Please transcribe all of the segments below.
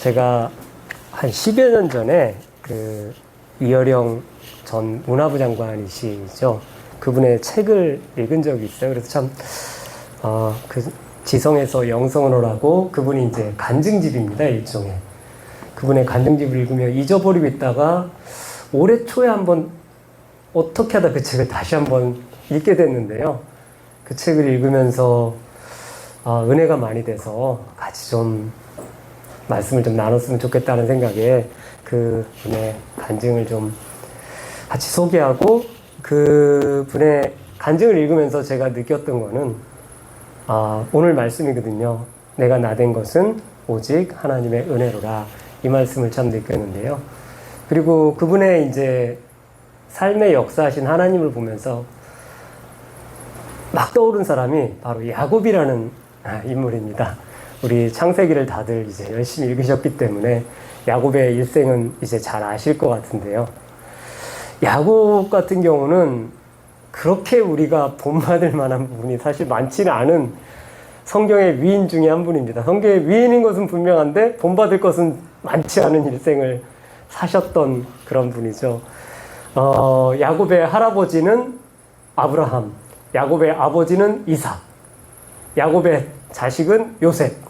제가 한 10여 년 전에 그 이어령 전 문화부 장관이시죠. 그분의 책을 읽은 적이 있어요. 그래서 참, 그 지성에서 영성으로라고 그분이 이제 간증집입니다. 일종의. 그분의 간증집을 읽으며 잊어버리고 있다가 올해 초에 한번 어떻게 하다 그 책을 다시 한번 읽게 됐는데요. 그 책을 읽으면서 은혜가 많이 돼서 같이 좀 말씀을 좀 나눴으면 좋겠다는 생각에 그 분의 간증을 좀 같이 소개하고 그 분의 간증을 읽으면서 제가 느꼈던 거는 오늘 말씀이거든요. 내가 나된 것은 오직 하나님의 은혜로라. 이 말씀을 참 느꼈는데요. 그리고 그분의 이제 삶의 역사하신 하나님을 보면서 막 떠오른 사람이 바로 야곱이라는 인물입니다. 우리 창세기를 다들 이제 열심히 읽으셨기 때문에 야곱의 일생은 이제 잘 아실 것 같은데요. 야곱 같은 경우는 그렇게 우리가 본받을 만한 부분이 사실 많지는 않은 성경의 위인 중에 한 분입니다. 성경의 위인인 것은 분명한데 본받을 것은 많지 않은 일생을 사셨던 그런 분이죠. 야곱의 할아버지는 아브라함, 야곱의 아버지는 이삭, 야곱의 자식은 요셉.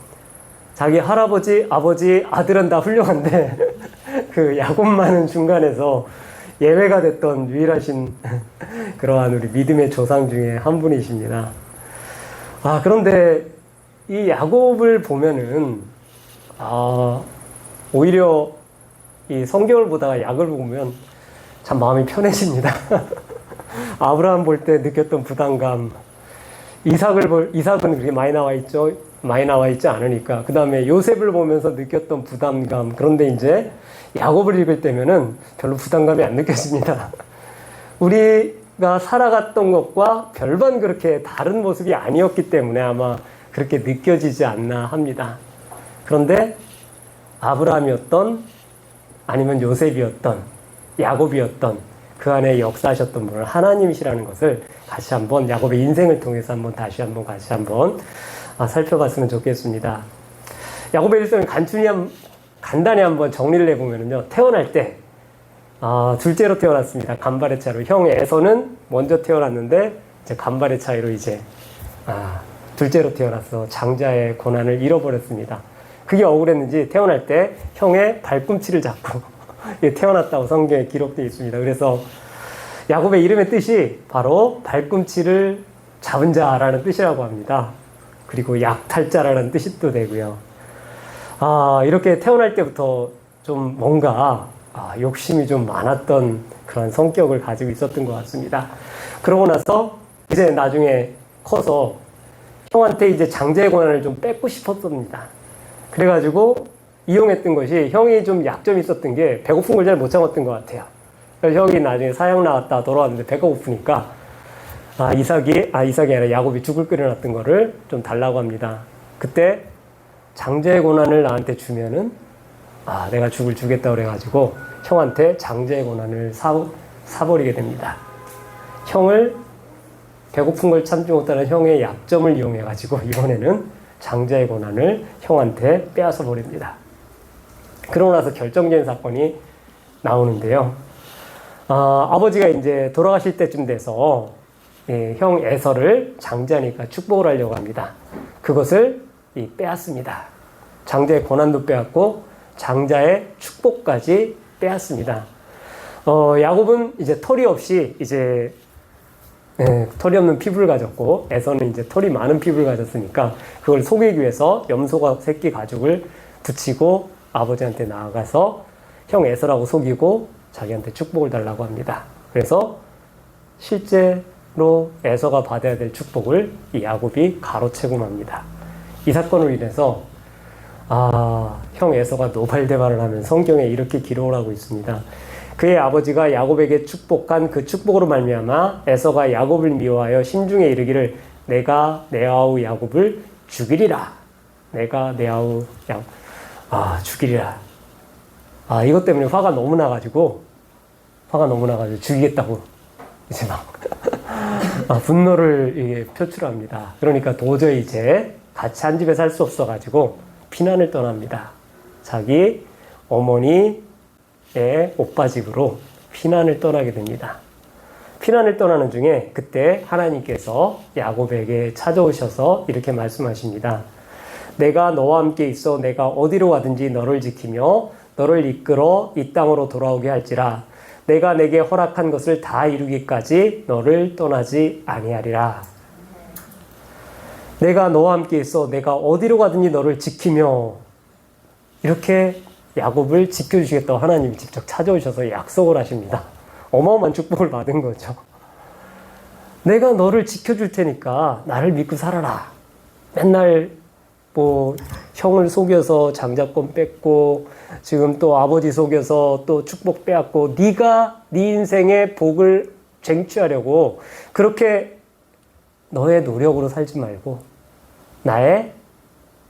자기 할아버지, 아버지, 아들은 다 훌륭한데 그 야곱만은 중간에서 예외가 됐던 유일하신 그러한 우리 믿음의 조상 중에 한 분이십니다. 그런데 이 야곱을 보면은 오히려 이 성경을 보다가 야곱을 보면 참 마음이 편해집니다. 아브라함 볼 때 느꼈던 부담감, 이삭은 그렇게 많이 나와 있죠. 많이 나와 있지 않으니까. 그 다음에 요셉을 보면서 느꼈던 부담감. 그런데 이제 야곱을 읽을 때면은 별로 부담감이 안 느껴집니다. 우리가 살아갔던 것과 별반 그렇게 다른 모습이 아니었기 때문에 아마 그렇게 느껴지지 않나 합니다. 그런데 아브라함이었던 아니면 요셉이었던 야곱이었던 그 안에 역사하셨던 분은 하나님이시라는 것을 같이 한번 야곱의 인생을 통해서 한번 다시 한번 같이 한번 살펴봤으면 좋겠습니다. 야곱의 일생을 간단히 한번 정리를 해보면요. 태어날 때 둘째로 태어났습니다. 간발의 차이로. 형 에서는 먼저 태어났는데 이제 간발의 차이로 이제 둘째로 태어나서 장자의 고난을 잃어버렸습니다. 그게 억울했는지 태어날 때 형의 발꿈치를 잡고 태어났다고 성경에 기록되어 있습니다. 그래서 야곱의 이름의 뜻이 바로 발꿈치를 잡은 자라는 뜻이라고 합니다. 그리고 약탈자라는 뜻이 또 되고요. 이렇게 태어날 때부터 좀 뭔가 욕심이 좀 많았던 그런 성격을 가지고 있었던 것 같습니다. 그러고 나서 이제 나중에 커서 형한테 이제 장자의 권한을 좀 뺏고 싶었습니다. 그래가지고 이용했던 것이 형이 좀 약점이 있었던 게 배고픈 걸 잘 못 참았던 것 같아요. 그래서 형이 나중에 사형 나왔다 돌아왔는데 배가 고프니까 이삭이 아니라 야곱이 죽을 끓여놨던 거를 좀 달라고 합니다. 그때 장자의 고난을 나한테 주면은 내가 죽을 주겠다고 그래가지고 형한테 장자의 고난을 사버리게 됩니다. 형을 배고픈 걸 참지 못하는 형의 약점을 이용해가지고 이번에는 장자의 고난을 형한테 빼앗아 버립니다. 그러고 나서 결정적인 사건이 나오는데요. 아버지가 이제 돌아가실 때쯤 돼서 형 에서를 장자니까 축복을 하려고 합니다. 그것을 빼앗습니다. 장자의 권한도 빼앗고 장자의 축복까지 빼앗습니다. 야곱은 이제 털이 없이 이제 털이 없는 피부를 가졌고 에서는 이제 털이 많은 피부를 가졌으니까 그걸 속이기 위해서 염소가 새끼 가죽을 붙이고 아버지한테 나아가서 형 에서라고 속이고 자기한테 축복을 달라고 합니다. 그래서 실제로 에서가 받아야 될 축복을 이 야곱이 가로채고 맙니다. 이 사건으로 인해서 형 에서가 노발대발을 하면 성경에 이렇게 기록을 하고 있습니다. 그의 아버지가 야곱에게 축복한 그 축복으로 말미암아 에서가 야곱을 미워하여 심중에 이르기를 내가 내 아우 야곱을 죽이리라. 내가 내 아우 야곱 죽이리라. 이것 때문에 화가 너무 나가지고 죽이겠다고 이제 막 분노를 이게 표출합니다. 그러니까 도저히 이제 같이 한 집에 살 수 없어가지고 피난을 떠납니다. 자기 어머니의 오빠 집으로 피난을 떠나게 됩니다. 피난을 떠나는 중에 그때 하나님께서 야곱에게 찾아오셔서 이렇게 말씀하십니다. 내가 너와 함께 있어 내가 어디로 가든지 너를 지키며 너를 이끌어 이 땅으로 돌아오게 할지라. 내가 내게 허락한 것을 다 이루기까지 너를 떠나지 아니하리라. 내가 너와 함께 있어 내가 어디로 가든지 너를 지키며, 이렇게 야곱을 지켜주시겠다고 하나님이 직접 찾아오셔서 약속을 하십니다. 어마어마한 축복을 받은 거죠. 내가 너를 지켜줄 테니까 나를 믿고 살아라. 맨날 뭐 형을 속여서 장자권 뺏고 지금 또 아버지 속여서 또 축복 빼앗고 네가 네 인생의 복을 쟁취하려고 그렇게 너의 노력으로 살지 말고 나의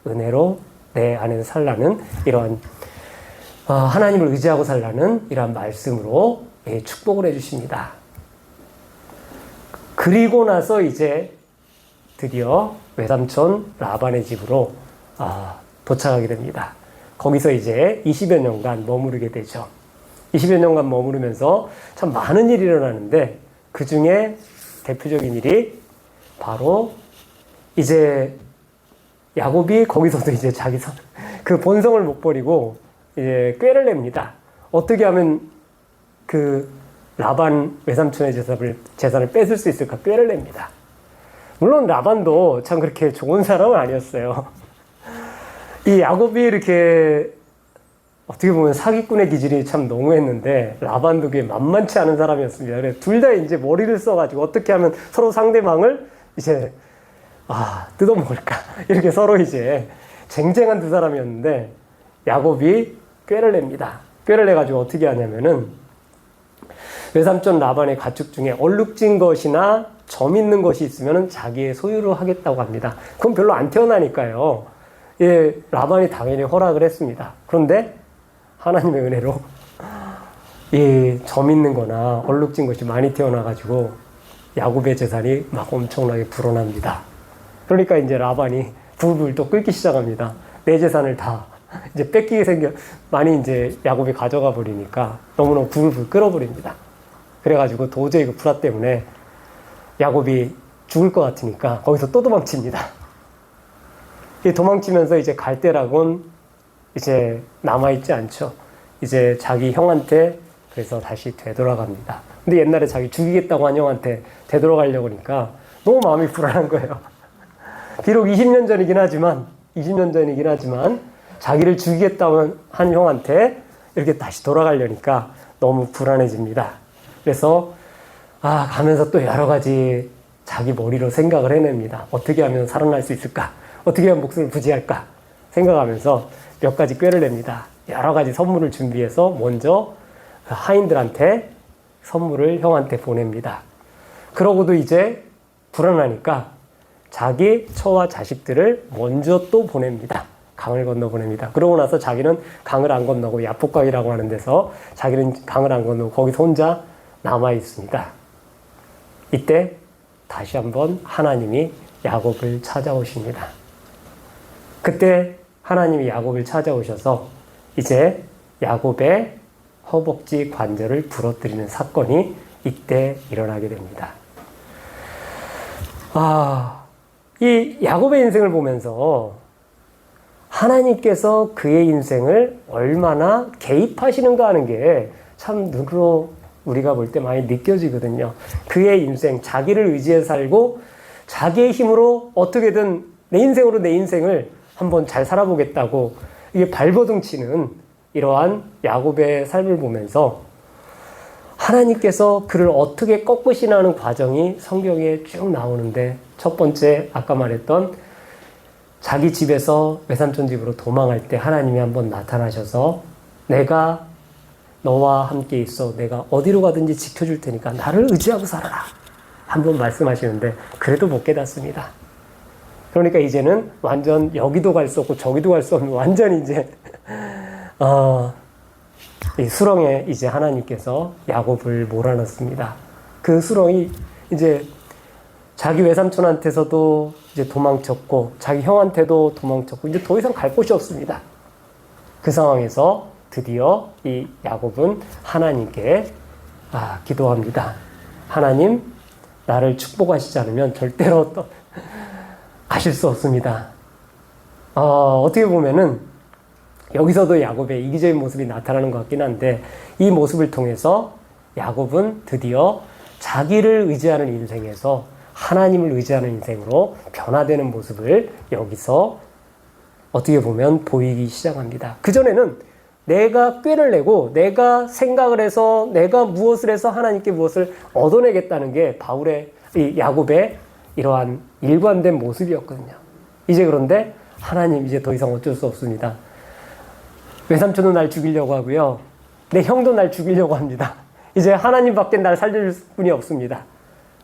은혜로 내 안에서 살라는 이러한 하나님을 의지하고 살라는 이러한 말씀으로 축복을 해주십니다. 그리고 나서 이제 드디어 외삼촌 라반의 집으로 도착하게 됩니다. 거기서 이제 20여 년간 머무르게 되죠. 20여 년간 머무르면서 참 많은 일이 일어나는데 그 중에 대표적인 일이 바로 이제 야곱이 거기서도 이제 자기 그 본성을 못 버리고 이제 꾀를 냅니다. 어떻게 하면 그 라반 외삼촌의 재산을 뺏을 수 있을까 꾀를 냅니다. 물론 라반도 참 그렇게 좋은 사람은 아니었어요. 이 야곱이 이렇게 어떻게 보면 사기꾼의 기질이 참 농후했는데 라반도 그게 만만치 않은 사람이었습니다. 그래서 둘 다 이제 머리를 써가지고 어떻게 하면 서로 상대방을 이제 뜯어먹을까 이렇게 서로 이제 쟁쟁한 두 사람이었는데 야곱이 꾀를 냅니다. 꾀를 내가지고 어떻게 하냐면은 외삼촌 라반의 가축 중에 얼룩진 것이나 점 있는 것이 있으면 자기의 소유로 하겠다고 합니다. 그건 별로 안 태어나니까요. 예, 라반이 당연히 허락을 했습니다. 그런데 하나님의 은혜로 이 점 있는 거나 얼룩진 것이 많이 태어나가지고 야곱의 재산이 막 엄청나게 불어납니다. 그러니까 이제 라반이 불불 또 끓기 시작합니다. 내 재산을 다 이제 뺏기게 많이 이제 야곱이 가져가 버리니까 너무너무 불불 끓어버립니다. 그래가지고 도저히 그 불화 때문에 야곱이 죽을 것 같으니까 거기서 또 도망칩니다. 도망치면서 이제 갈대락은 이제 남아있지 않죠. 이제 자기 형한테 그래서 다시 되돌아갑니다. 근데 옛날에 자기 죽이겠다고 한 형한테 되돌아가려고 하니까 너무 마음이 불안한 거예요. 비록 20년 전이긴 하지만 자기를 죽이겠다고 한 형한테 이렇게 다시 돌아가려니까 너무 불안해집니다. 그래서 가면서 또 여러 가지 자기 머리로 생각을 해냅니다. 어떻게 하면 살아날 수 있을까? 어떻게 하면 목숨을 부지할까? 생각하면서 몇 가지 꾀를 냅니다. 여러 가지 선물을 준비해서 먼저 하인들한테 선물을 형한테 보냅니다. 그러고도 이제 불안하니까 자기 처와 자식들을 먼저 또 보냅니다. 강을 건너 보냅니다. 그러고 나서 자기는 강을 안 건너고 야복강이라고 하는 데서 자기는 강을 안 건너고 거기서 혼자 남아 있습니다. 이때 다시 한번 하나님이 야곱을 찾아오십니다. 그때 하나님이 야곱을 찾아오셔서 이제 야곱의 허벅지 관절을 부러뜨리는 사건이 이때 일어나게 됩니다. 이 야곱의 인생을 보면서 하나님께서 그의 인생을 얼마나 개입하시는가 하는 게 참 눈으로 우리가 볼 때 많이 느껴지거든요. 그의 인생, 자기를 의지해 살고 자기의 힘으로 어떻게든 내 인생을 한번 잘 살아보겠다고 이게 발버둥 치는 이러한 야곱의 삶을 보면서 하나님께서 그를 어떻게 꺾으시나는 과정이 성경에 쭉 나오는데 첫 번째 아까 말했던 자기 집에서 외삼촌 집으로 도망할 때 하나님이 한번 나타나셔서 내가 너와 함께 있어 내가 어디로 가든지 지켜줄 테니까 나를 의지하고 살아라 한번 말씀하시는데 그래도 못 깨닫습니다. 그러니까 이제는 완전 여기도 갈 수 없고 저기도 갈 수 없는 완전 이제 이 수렁에 이제 하나님께서 야곱을 몰아넣습니다. 그 수렁이 이제 자기 외삼촌한테서도 이제 도망쳤고 자기 형한테도 도망쳤고 이제 더 이상 갈 곳이 없습니다. 그 상황에서 드디어 이 야곱은 하나님께 기도합니다. 하나님, 나를 축복하시지 않으면 절대로 가실 수 없습니다. 어떻게 보면은 여기서도 야곱의 이기적인 모습이 나타나는 것 같긴 한데, 이 모습을 통해서 야곱은 드디어 자기를 의지하는 인생에서 하나님을 의지하는 인생으로 변화되는 모습을 여기서 어떻게 보면 보이기 시작합니다. 그전에는 내가 꾀를 내고 내가 생각을 해서 내가 무엇을 해서 하나님께 무엇을 얻어내겠다는 게 이 야곱의 이러한 일관된 모습이었거든요. 이제 그런데 하나님, 이제 더 이상 어쩔 수 없습니다. 외삼촌도 날 죽이려고 하고요. 내 형도 날 죽이려고 합니다. 이제 하나님밖에 날 살려줄 분이 없습니다.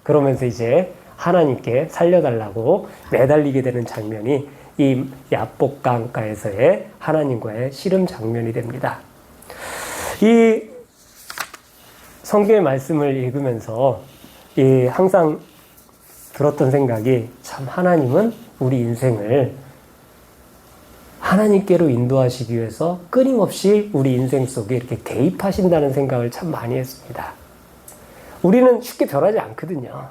그러면서 이제 하나님께 살려달라고 매달리게 되는 장면이 이 야복 강가에서의 하나님과의 씨름 장면이 됩니다. 이 성경의 말씀을 읽으면서 항상 들었던 생각이, 참 하나님은 우리 인생을 하나님께로 인도하시기 위해서 끊임없이 우리 인생 속에 이렇게 개입하신다는 생각을 참 많이 했습니다. 우리는 쉽게 변하지 않거든요.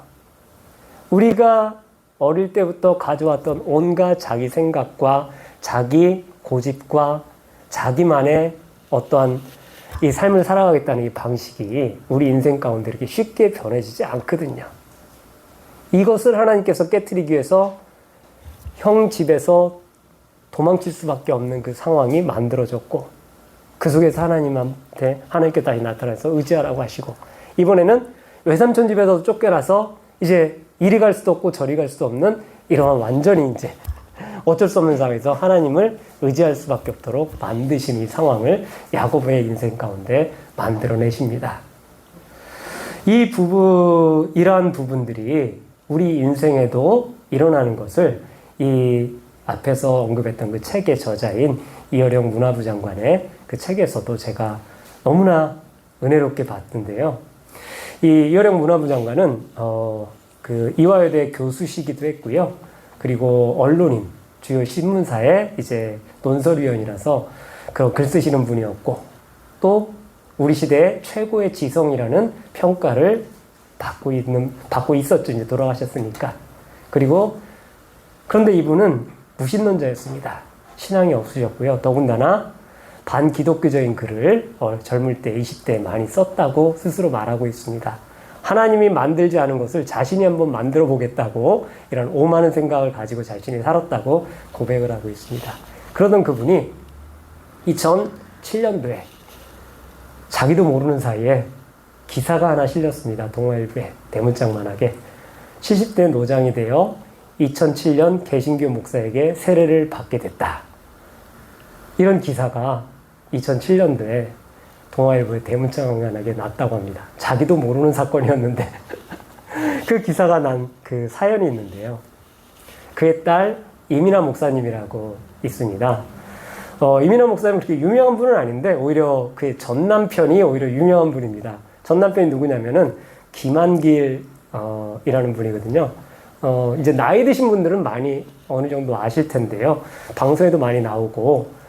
우리가 어릴 때부터 가져왔던 온갖 자기 생각과 자기 고집과 자기만의 어떠한 이 삶을 살아가겠다는 이 방식이 우리 인생 가운데 이렇게 쉽게 변해지지 않거든요. 이것을 하나님께서 깨트리기 위해서 형 집에서 도망칠 수밖에 없는 그 상황이 만들어졌고, 그 속에서 하나님께 다시 나타나서 의지하라고 하시고, 이번에는 외삼촌 집에서 쫓겨나서 이제 이리 갈 수도 없고 저리 갈 수도 없는 이러한 완전히 이제 어쩔 수 없는 상황에서 하나님을 의지할 수밖에 없도록 만드신 이 상황을 야곱의 인생 가운데 만들어내십니다. 이러한 부분들이 우리 인생에도 일어나는 것을 이 앞에서 언급했던 그 책의 저자인 이어령 문화부 장관의 그 책에서도 제가 너무나 은혜롭게 봤는데요. 이 이어령 문화부 장관은 그 이화여대 교수시기도 했고요. 그리고 언론인, 주요 신문사의 이제 논설위원이라서 그 글 쓰시는 분이었고, 또 우리 시대의 최고의 지성이라는 평가를 받고 있었죠. 이제 돌아가셨으니까. 그런데 이분은 무신론자였습니다. 신앙이 없으셨고요. 더군다나 반기독교적인 글을 젊을 때 20대에 많이 썼다고 스스로 말하고 있습니다. 하나님이 만들지 않은 것을 자신이 한번 만들어 보겠다고 이런 오만한 생각을 가지고 자신이 살았다고 고백을 하고 있습니다. 그러던 그분이 2007년도에 자기도 모르는 사이에 기사가 하나 실렸습니다. 동아일보에 대문짝만하게 70대 노장이 되어 2007년 개신교 목사에게 세례를 받게 됐다. 이런 기사가 2007년도에 동아일보에 대문짝만하게 났다고 합니다. 자기도 모르는 사건이었는데 그 기사가 난 그 사연이 있는데요. 그의 딸 이민아 목사님이라고 있습니다. 이민아 목사님은 그렇게 유명한 분은 아닌데 오히려 그의 전 남편이 오히려 유명한 분입니다. 전 남편이 누구냐면은 김한길 이라는 분이거든요. 이제 나이 드신 분들은 많이 어느 정도 아실 텐데요. 방송에도 많이 나오고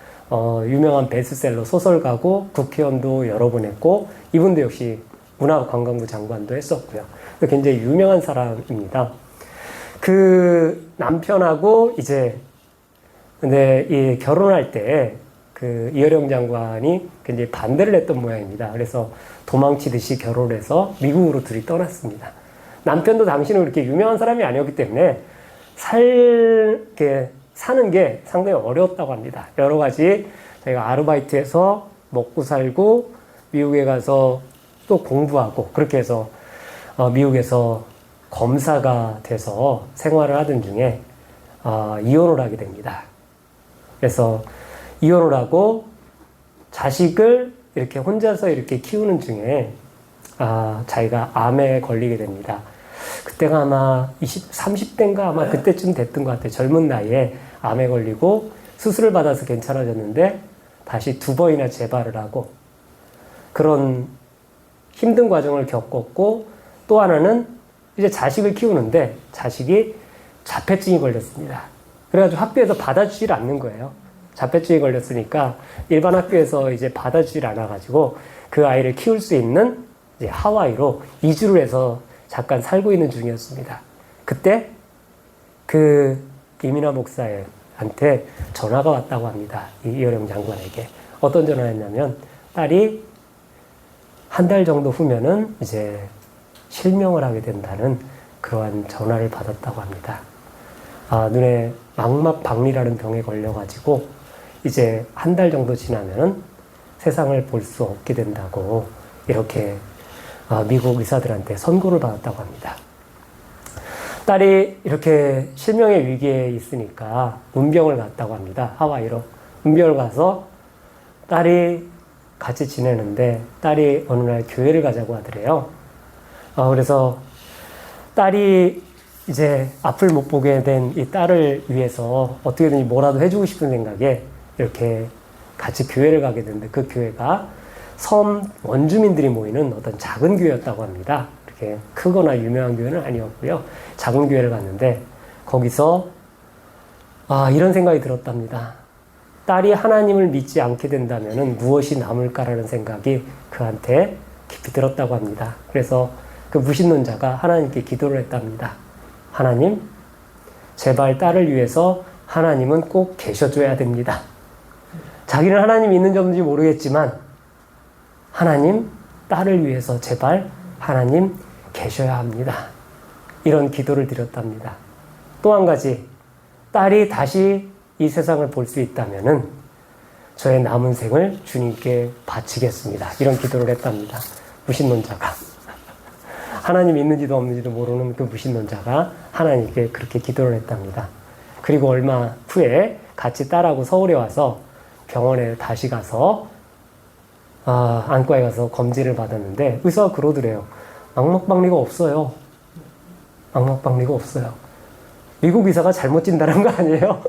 유명한 베스트셀러 소설가고 국회의원도 여러 번 했고, 이분도 역시 문화관광부 장관도 했었고요. 굉장히 유명한 사람입니다. 그 남편하고 이제 근데 이 결혼할 때 그 이어령 장관이 굉장히 반대를 했던 모양입니다. 그래서 도망치듯이 결혼해서 미국으로 둘이 떠났습니다. 남편도 당시는 그렇게 유명한 사람이 아니었기 때문에 사는 게 상당히 어려웠다고 합니다. 여러 가지 자기가 아르바이트해서 먹고 살고 미국에 가서 또 공부하고 그렇게 해서 미국에서 검사가 돼서 생활을 하던 중에 이혼을 하게 됩니다. 그래서 이혼을 하고 자식을 이렇게 혼자서 이렇게 키우는 중에 자기가 암에 걸리게 됩니다. 그때가 아마 30대인가 아마 그때쯤 됐던 것 같아요. 젊은 나이에 암에 걸리고 수술을 받아서 괜찮아졌는데 다시 2번이나 재발을 하고 그런 힘든 과정을 겪었고, 또 하나는 이제 자식을 키우는데 자식이 자폐증이 걸렸습니다. 그래가지고 학교에서 받아주질 않는 거예요. 자폐증이 걸렸으니까 일반 학교에서 이제 받아주질 않아가지고 그 아이를 키울 수 있는 이제 하와이로 이주를 해서 잠깐 살고 있는 중이었습니다. 그때 그 이민아 목사한테 전화가 왔다고 합니다. 이어령 장관에게. 어떤 전화였냐면 딸이 한 달 정도 후면은 이제 실명을 하게 된다는 그러한 전화를 받았다고 합니다. 눈에 망막박리라는 병에 걸려가지고 이제 한 달 정도 지나면은 세상을 볼 수 없게 된다고 이렇게 미국 의사들한테 선고를 받았다고 합니다. 딸이 이렇게 실명의 위기에 있으니까 문병을 갔다고 합니다. 하와이로. 문병을 가서 딸이 같이 지내는데 딸이 어느 날 교회를 가자고 하더래요. 그래서 딸이 이제 앞을 못 보게 된 이 딸을 위해서 어떻게든 뭐라도 해주고 싶은 생각에 이렇게 같이 교회를 가게 됐는데 그 교회가 섬 원주민들이 모이는 어떤 작은 교회였다고 합니다. 이렇게 크거나 유명한 교회는 아니었고요. 작은 교회를 갔는데 거기서 이런 생각이 들었답니다. 딸이 하나님을 믿지 않게 된다면 무엇이 남을까라는 생각이 그한테 깊이 들었다고 합니다. 그래서 그 무신론자가 하나님께 기도를 했답니다. 하나님, 제발 딸을 위해서 하나님은 꼭 계셔줘야 됩니다. 자기는 하나님이 있는지 없는지 모르겠지만 하나님, 딸을 위해서 제발 하나님 계셔야 합니다. 이런 기도를 드렸답니다. 또 한 가지, 딸이 다시 이 세상을 볼 수 있다면은 저의 남은 생을 주님께 바치겠습니다. 이런 기도를 했답니다. 무신론자가. 하나님 있는지도 없는지도 모르는 그 무신론자가 하나님께 그렇게 기도를 했답니다. 그리고 얼마 후에 같이 딸하고 서울에 와서 병원에 다시 가서 안과에 가서 검진을 받았는데 의사가 그러더래요. 망막박리가 없어요. 망막박리가 없어요. 미국 의사가 잘못 진단한 거 아니에요?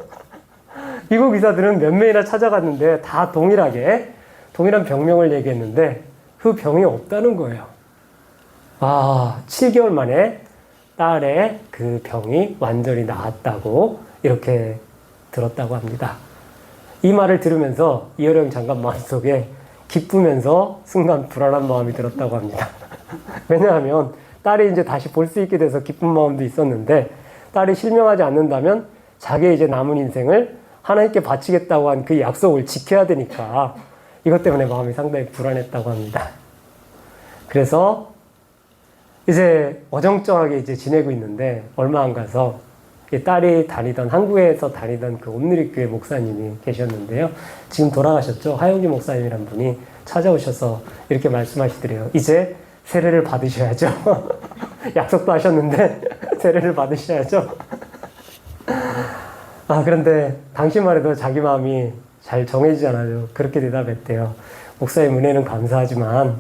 미국 의사들은 몇 명이나 찾아갔는데 다 동일한 병명을 얘기했는데 그 병이 없다는 거예요. 7개월 만에 딸의 그 병이 완전히 나았다고 이렇게 들었다고 합니다. 이 말을 들으면서 이어령 장관 마음속에 기쁘면서 순간 불안한 마음이 들었다고 합니다. 왜냐하면 딸이 이제 다시 볼 수 있게 돼서 기쁜 마음도 있었는데 딸이 실명하지 않는다면 자기의 이제 남은 인생을 하나님께 바치겠다고 한 그 약속을 지켜야 되니까 이것 때문에 마음이 상당히 불안했다고 합니다. 그래서 이제 어정쩡하게 이제 지내고 있는데 얼마 안 가서 딸이 한국에서 다니던 그 온누리교회 목사님이 계셨는데요. 지금 돌아가셨죠. 하영기 목사님이란 분이 찾아오셔서 이렇게 말씀하시더래요. 이제 세례를 받으셔야죠. 약속도 하셨는데 세례를 받으셔야죠. 그런데 당시만 해도 자기 마음이 잘 정해지지 않아요. 그렇게 대답했대요. 목사님 은혜는 감사하지만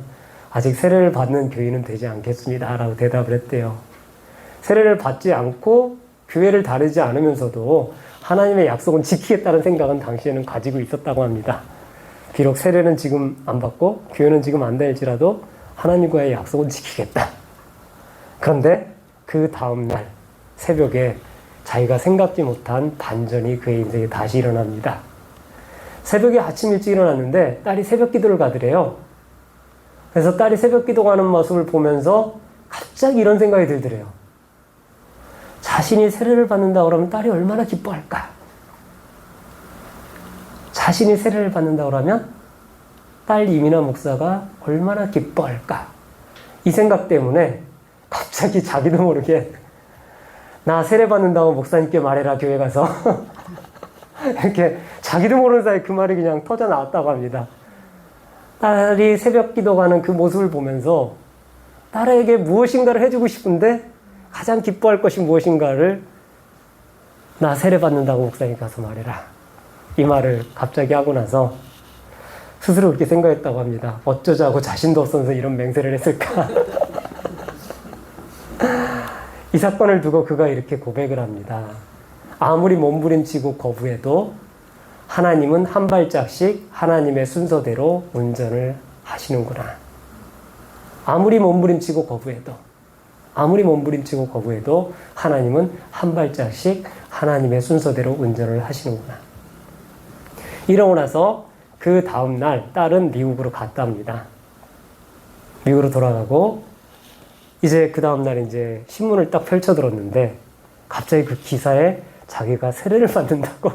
아직 세례를 받는 교인은 되지 않겠습니다. 라고 대답을 했대요. 세례를 받지 않고 교회를 다니지 않으면서도 하나님의 약속은 지키겠다는 생각은 당시에는 가지고 있었다고 합니다. 비록 세례는 지금 안 받고 교회는 지금 안 다닐지라도 하나님과의 약속은 지키겠다. 그런데 그 다음날 새벽에 자기가 생각지 못한 반전이 그의 인생에 다시 일어납니다. 새벽에 아침 일찍 일어났는데 딸이 새벽 기도를 가더래요. 그래서 딸이 새벽 기도 가는 모습을 보면서 갑자기 이런 생각이 들더래요. 자신이 세례를 받는다 그러면 딸이 얼마나 기뻐할까? 자신이 세례를 받는다 그러면 딸 이민아 목사가 얼마나 기뻐할까? 이 생각 때문에 갑자기 자기도 모르게 나 세례 받는다고 목사님께 말해라 교회 가서 이렇게 자기도 모르는 사이에 그 말이 그냥 터져 나왔다고 합니다. 딸이 새벽 기도 가는 그 모습을 보면서 딸에게 무엇인가를 해주고 싶은데 가장 기뻐할 것이 무엇인가를 나 세례 받는다고 목사님 가서 말해라. 이 말을 갑자기 하고 나서 스스로 그렇게 생각했다고 합니다. 어쩌자고 자신도 없어서 이런 맹세를 했을까? 이 사건을 두고 그가 이렇게 고백을 합니다. 아무리 몸부림치고 거부해도 하나님은 한 발짝씩 하나님의 순서대로 운전을 하시는구나. 아무리 몸부림치고 거부해도 하나님은 한 발짝씩 하나님의 순서대로 운전을 하시는구나. 이러고 나서 그 다음날 딸은 미국으로 갔답니다. 미국으로 돌아가고 이제 그 다음날 이제 신문을 딱 펼쳐들었는데 갑자기 그 기사에 자기가 세례를 받는다고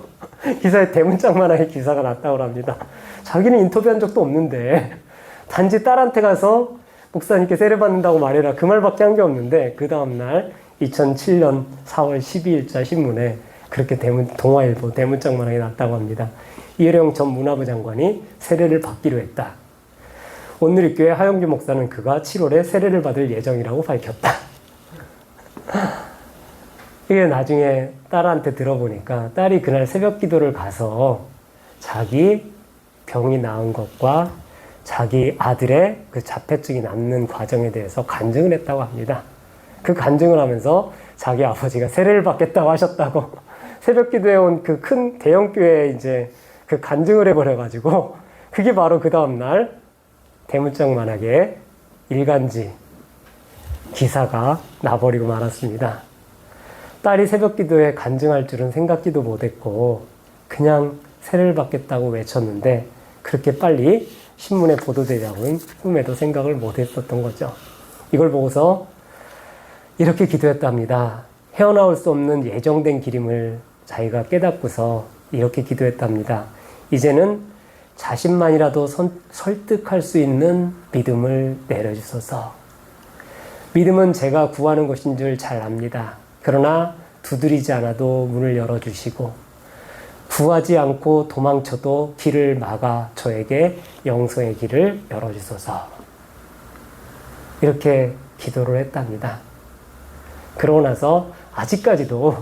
기사에 대문짝만하게 기사가 났다고 합니다. 자기는 인터뷰한 적도 없는데 단지 딸한테 가서 목사님께 세례 받는다고 말해라 그 말밖에 한 게 없는데 그 다음날 2007년 4월 12일자 신문에 그렇게 동아일보 대문짝만하게 났다고 합니다. 이혜령 전 문화부 장관이 세례를 받기로 했다. 온누리교회 하영규 목사는 그가 7월에 세례를 받을 예정이라고 밝혔다. 이게 나중에 딸한테 들어보니까 딸이 그날 새벽 기도를 가서 자기 병이 나은 것과 자기 아들의 그 자폐증이 낫는 과정에 대해서 간증을 했다고 합니다. 그 간증을 하면서 자기 아버지가 세례를 받겠다고 하셨다고 새벽 기도에 온 그 큰 대형 교회에 이제 그 간증을 해버려가지고 그게 바로 그 다음날 대문짝만하게 일간지 기사가 나버리고 말았습니다. 딸이 새벽 기도에 간증할 줄은 생각지도 못했고 그냥 세례를 받겠다고 외쳤는데 그렇게 빨리 신문에 보도되자고는 꿈에도 생각을 못했었던 거죠. 이걸 보고서 이렇게 기도했답니다. 헤어나올 수 없는 예정된 길임을 자기가 깨닫고서 이렇게 기도했답니다. 이제는 자신만이라도 설득할 수 있는 믿음을 내려주소서. 믿음은 제가 구하는 것인 줄 잘 압니다. 그러나 두드리지 않아도 문을 열어주시고 구하지 않고 도망쳐도 길을 막아 저에게 영성의 길을 열어주소서. 이렇게 기도를 했답니다. 그러고 나서 아직까지도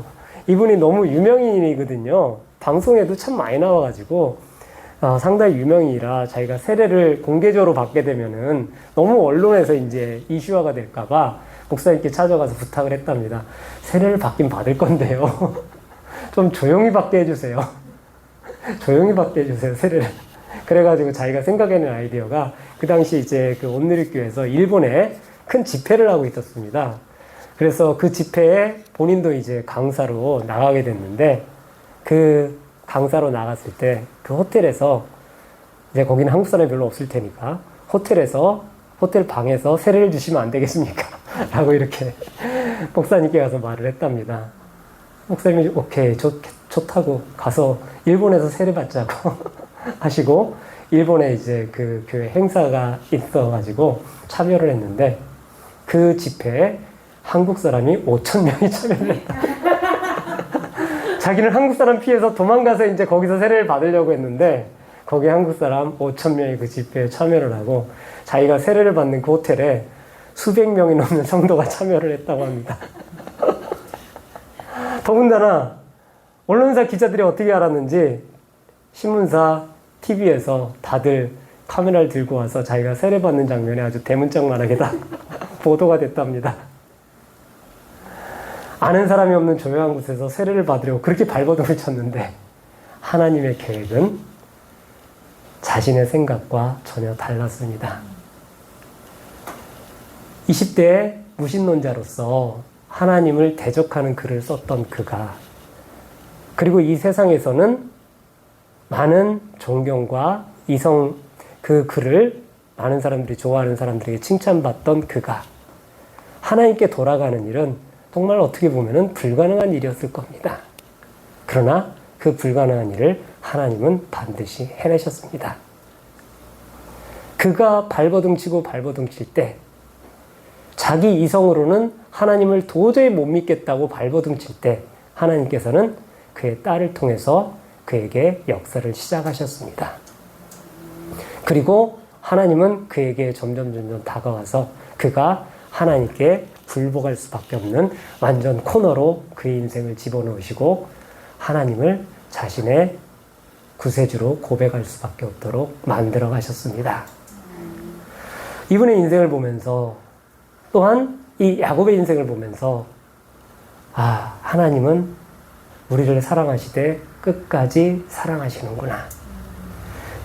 이분이 너무 유명인이거든요. 방송에도 참 많이 나와가지고 상당히 유명인이라 자기가 세례를 공개적으로 받게 되면은 너무 언론에서 이제 이슈화가 될까봐 목사님께 찾아가서 부탁을 했답니다. 세례를 받긴 받을 건데요. 좀 조용히 받게 해주세요. 조용히 받게 해주세요, 세례를. 그래가지고 자기가 생각해낸 아이디어가 그 당시 이제 그 온누리교회에서 일본에 큰 집회를 하고 있었습니다. 그래서 그 집회에 본인도 이제 강사로 나가게 됐는데 그 강사로 나갔을 때 그 호텔에서 이제 거기는 한국 사람이 별로 없을 테니까 호텔 방에서 세례를 주시면 안 되겠습니까? 라고 이렇게 목사님께 가서 말을 했답니다. 목사님이 오케이 좋다고 가서 일본에서 세례 받자고 하시고 일본에 이제 그 교회 행사가 있어가지고 참여를 했는데 그 집회에 한국 사람이 5,000명이 참여를 했다. 자기는 한국 사람 피해서 도망가서 이제 거기서 세례를 받으려고 했는데 거기 한국 사람 5,000명이 그 집회에 참여를 하고 자기가 세례를 받는 그 호텔에 수백 명이 넘는 성도가 참여를 했다고 합니다. 더군다나 언론사 기자들이 어떻게 알았는지 신문사, TV에서 다들 카메라를 들고 와서 자기가 세례 받는 장면이 아주 대문짝만하게 다 보도가 됐답니다. 아는 사람이 없는 조용한 곳에서 세례를 받으려고 그렇게 발버둥을 쳤는데 하나님의 계획은 자신의 생각과 전혀 달랐습니다. 20대의 무신론자로서 하나님을 대적하는 글을 썼던 그가 그리고 이 세상에서는 많은 존경과 그 글을 많은 사람들이 좋아하는 사람들에게 칭찬받던 그가 하나님께 돌아가는 일은 정말 어떻게 보면 불가능한 일이었을 겁니다. 그러나 그 불가능한 일을 하나님은 반드시 해내셨습니다. 그가 발버둥치고 발버둥칠 때 자기 이성으로는 하나님을 도저히 못 믿겠다고 발버둥칠 때 하나님께서는 그의 딸을 통해서 그에게 역사를 시작하셨습니다. 그리고 하나님은 그에게 점점 다가와서 그가 하나님께 굴복할 수밖에 없는 완전 코너로 그의 인생을 집어넣으시고 하나님을 자신의 구세주로 고백할 수밖에 없도록 만들어 가셨습니다. 이분의 인생을 보면서 또한 이 야곱의 인생을 보면서 하나님은 우리를 사랑하시되 끝까지 사랑하시는구나.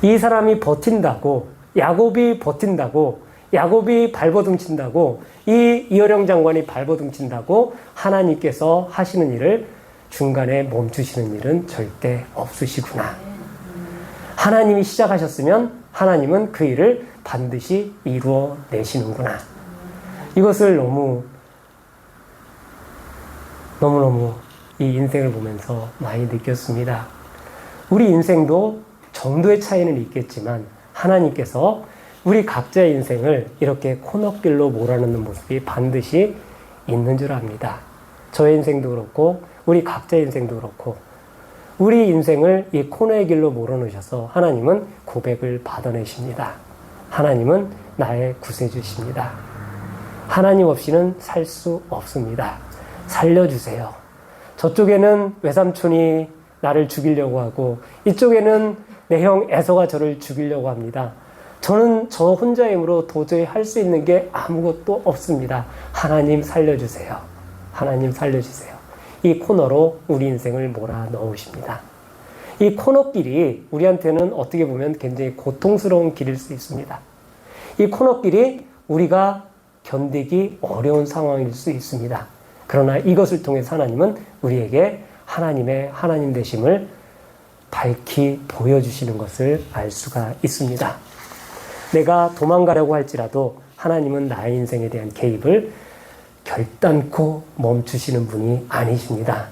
이 사람이 버틴다고 야곱이 버틴다고 야곱이 발버둥친다고 이 이어령 장관이 발버둥친다고 하나님께서 하시는 일을 중간에 멈추시는 일은 절대 없으시구나. 하나님이 시작하셨으면 하나님은 그 일을 반드시 이루어내시는구나. 이것을 너무너무 이 인생을 보면서 많이 느꼈습니다. 우리 인생도 정도의 차이는 있겠지만 하나님께서 우리 각자의 인생을 이렇게 코너길로 몰아넣는 모습이 반드시 있는 줄 압니다. 저의 인생도 그렇고 우리 각자의 인생도 그렇고 우리 인생을 이 코너의 길로 몰아넣으셔서 하나님은 고백을 받아내십니다. 하나님은 나의 구세주십니다. 하나님 없이는 살 수 없습니다. 살려주세요. 저쪽에는 외삼촌이 나를 죽이려고 하고 이쪽에는 내 형 에서가 저를 죽이려고 합니다. 저는 저 혼자의 힘으로 도저히 할 수 있는 게 아무것도 없습니다. 하나님 살려주세요. 하나님 살려주세요. 이 코너로 우리 인생을 몰아 넣으십니다. 이 코너길이 우리한테는 어떻게 보면 굉장히 고통스러운 길일 수 있습니다. 이 코너길이 우리가 견디기 어려운 상황일 수 있습니다. 그러나 이것을 통해서 하나님은 우리에게 하나님의 하나님 되심을 밝히 보여주시는 것을 알 수가 있습니다. 내가 도망가려고 할지라도 하나님은 나의 인생에 대한 개입을 결단코 멈추시는 분이 아니십니다.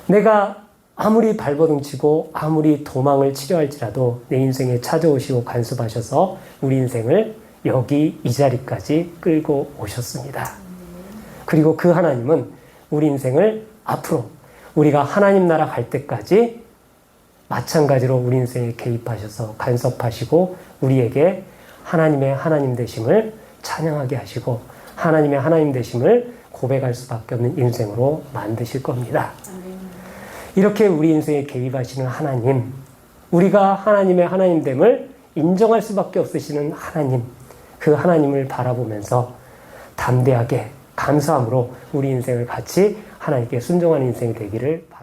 내가 아무리 발버둥치고 아무리 도망을 치려 할지라도 내 인생에 찾아오시고 간섭하셔서 우리 인생을 여기 이 자리까지 끌고 오셨습니다. 그리고 그 하나님은 우리 인생을 앞으로 우리가 하나님 나라 갈 때까지 마찬가지로 우리 인생에 개입하셔서 간섭하시고 우리에게 하나님의 하나님 되심을 찬양하게 하시고 하나님의 하나님 되심을 고백할 수밖에 없는 인생으로 만드실 겁니다. 이렇게 우리 인생에 개입하시는 하나님, 우리가 하나님의 하나님됨을 인정할 수밖에 없으시는 하나님, 그 하나님을 바라보면서 담대하게 감사함으로 우리 인생을 같이 하나님께 순종하는 인생이 되기를 바랍니다.